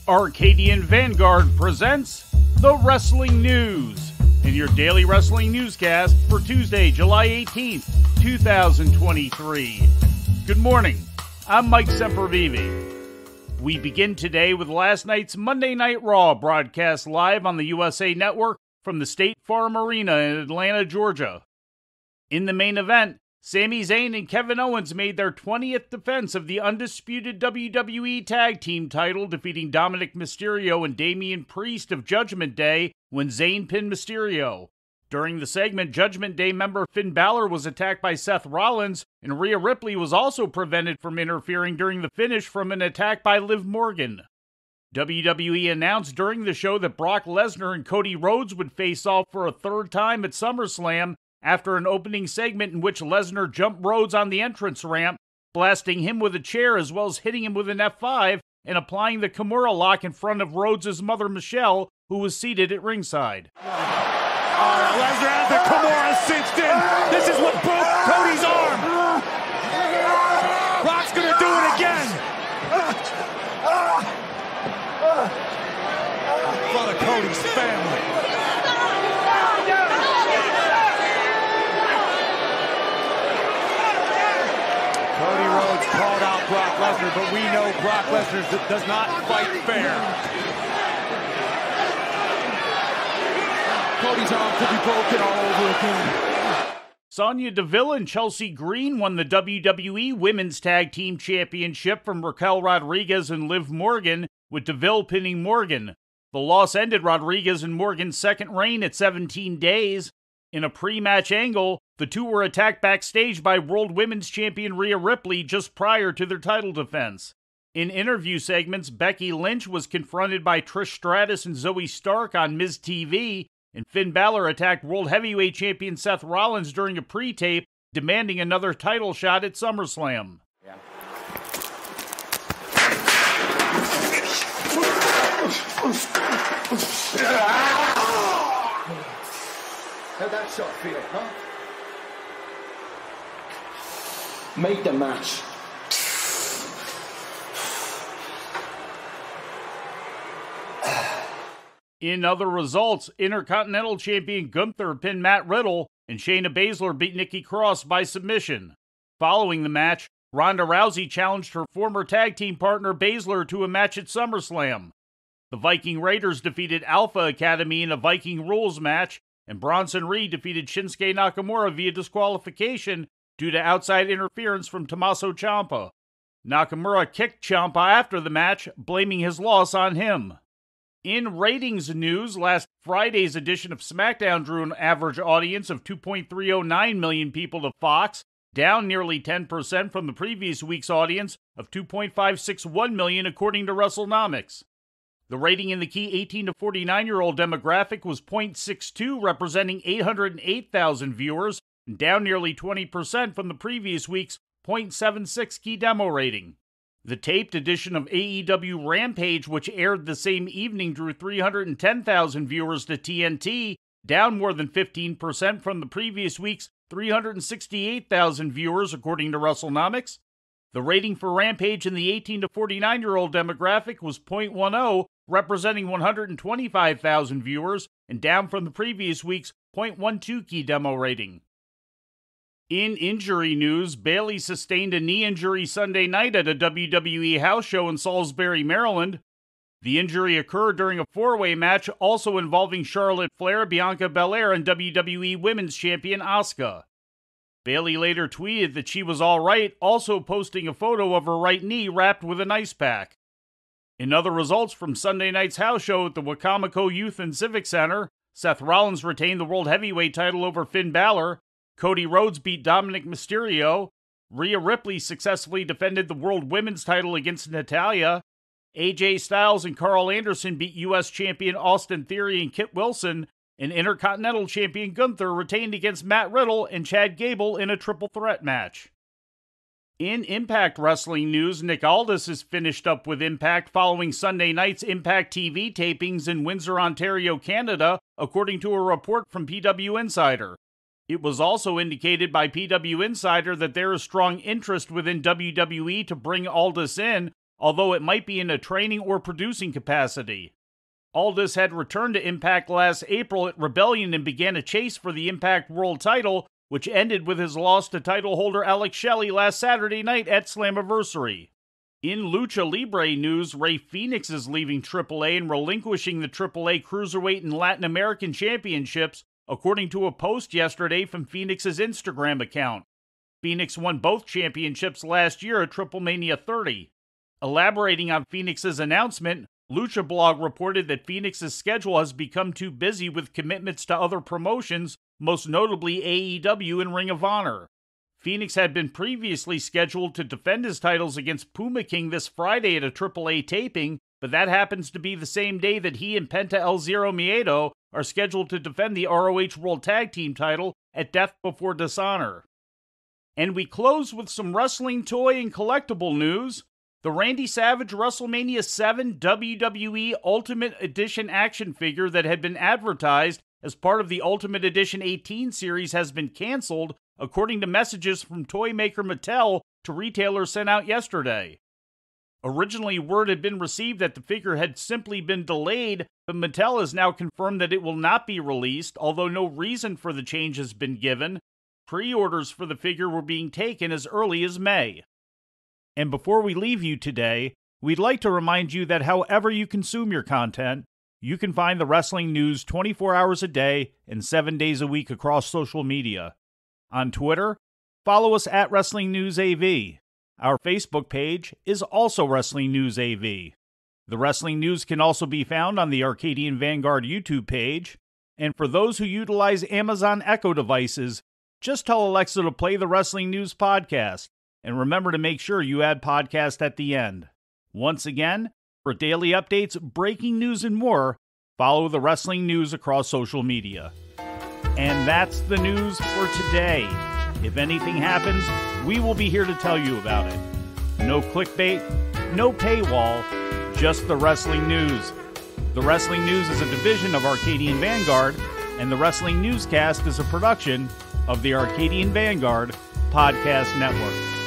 Arcadian Vanguard presents The Wrestling News in your daily wrestling newscast for Tuesday, July 18th, 2023. Good morning. I'm Mike Sempervive. We begin today with last night's Monday Night Raw broadcast live on the USA Network from the State Farm Arena in Atlanta, Georgia. In the main event, Sami Zayn and Kevin Owens made their 20th defense of the undisputed WWE Tag Team title, defeating Dominic Mysterio and Damian Priest of Judgment Day when Zayn pinned Mysterio. During the segment, Judgment Day member Finn Balor was attacked by Seth Rollins, and Rhea Ripley was also prevented from interfering during the finish from an attack by Liv Morgan. WWE announced during the show that Brock Lesnar and Cody Rhodes would face off for a third time at SummerSlam, after an opening segment in which Lesnar jumped Rhodes on the entrance ramp, blasting him with a chair as well as hitting him with an F5 and applying the Kimura lock in front of Rhodes' mother Michelle, who was seated at ringside. Lesnar has the Kimura cinched in. This is what broke Cody's arm. Brock's gonna do it again. In front of Cody's family. Cody Rhodes called out Brock Lesnar, but we know Brock Lesnar does not fight fair. Cody's arm could be broken all over again. Sonya Deville and Chelsea Green won the WWE Women's Tag Team Championship from Raquel Rodriguez and Liv Morgan, with Deville pinning Morgan. The loss ended Rodriguez and Morgan's second reign at 17 days. In a pre-match angle, the two were attacked backstage by World Women's Champion Rhea Ripley just prior to their title defense. In interview segments, Becky Lynch was confronted by Trish Stratus and Zoe Stark on Miz TV, and Finn Balor attacked World Heavyweight Champion Seth Rollins during a pre-tape, demanding another title shot at SummerSlam. How'd that shot feel, huh? Make the match. In other results, Intercontinental Champion Gunther pinned Matt Riddle, and Shayna Baszler beat Nikki Cross by submission. Following the match, Ronda Rousey challenged her former tag team partner Baszler to a match at SummerSlam. The Viking Raiders defeated Alpha Academy in a Viking Rules match, and Bronson Reed defeated Shinsuke Nakamura via disqualification due to outside interference from Tommaso Ciampa. Nakamura kicked Ciampa after the match, blaming his loss on him. In ratings news, last Friday's edition of SmackDown drew an average audience of 2.309 million people to Fox, down nearly 10% from the previous week's audience of 2.561 million according to WrestleNomics. The rating in the key 18 to 49-year-old demographic was .62, representing 808,000 viewers, down nearly 20% from the previous week's .76 key demo rating. The taped edition of AEW Rampage, which aired the same evening, drew 310,000 viewers to TNT, down more than 15% from the previous week's 368,000 viewers, according to WrestleNomics. The rating for Rampage in the 18 to 49-year-old demographic was .10, representing 125,000 viewers, and down from the previous week's .12 key demo rating. In injury news, Bayley sustained a knee injury Sunday night at a WWE house show in Salisbury, Maryland. The injury occurred during a four-way match also involving Charlotte Flair, Bianca Belair, and WWE Women's Champion Asuka. Bayley later tweeted that she was all right, also posting a photo of her right knee wrapped with an ice pack. In other results from Sunday night's house show at the Wacomico Youth and Civic Center, Seth Rollins retained the World Heavyweight title over Finn Balor, Cody Rhodes beat Dominic Mysterio, Rhea Ripley successfully defended the World Women's title against Natalya, AJ Styles and Carl Anderson beat U.S. Champion Austin Theory and Kit Wilson, and Intercontinental Champion Gunther retained against Matt Riddle and Chad Gable in a triple threat match. In Impact Wrestling news, Nick Aldis is finished up with Impact following Sunday night's Impact TV tapings in Windsor, Ontario, Canada, according to a report from PW Insider. It was also indicated by PW Insider that there is strong interest within WWE to bring Aldis in, although it might be in a training or producing capacity. Aldis had returned to Impact last April at Rebellion and began a chase for the Impact World title, which ended with his loss to title holder Alex Shelley last Saturday night at Slammiversary. In Lucha Libre news, Rey Fenix is leaving AAA and relinquishing the AAA Cruiserweight and Latin American Championships, according to a post yesterday from Fenix's Instagram account. Fenix won both championships last year at TripleMania 30. Elaborating on Fenix's announcement, Lucha Blog reported that Fenix's schedule has become too busy with commitments to other promotions, most notably AEW and Ring of Honor. Fenix had been previously scheduled to defend his titles against Puma King this Friday at a AAA taping, but that happens to be the same day that he and Penta El Zero Miedo are scheduled to defend the ROH World Tag Team title at Death Before Dishonor. And we close with some wrestling toy and collectible news. The Randy Savage WrestleMania 7 WWE Ultimate Edition action figure that had been advertised as part of the Ultimate Edition 18 series has been canceled, according to messages from toy maker Mattel to retailers sent out yesterday. Originally, word had been received that the figure had simply been delayed, but Mattel has now confirmed that it will not be released, although no reason for the change has been given. Pre-orders for the figure were being taken as early as May. And before we leave you today, we'd like to remind you that however you consume your content, you can find the wrestling news 24 hours a day and 7 days a week across social media. On Twitter, follow us at Wrestling News AV. Our Facebook page is also Wrestling News AV. The Wrestling News can also be found on the Arcadian Vanguard YouTube page. And for those who utilize Amazon Echo devices, just tell Alexa to play the Wrestling News podcast. And remember to make sure you add podcast at the end. Once again, for daily updates, breaking news, and more, follow the Wrestling News across social media. And that's the news for today. If anything happens, we will be here to tell you about it. No clickbait, no paywall, just the Wrestling News. The Wrestling News is a division of Arcadian Vanguard, and the Wrestling Newscast is a production of the Arcadian Vanguard Podcast Network.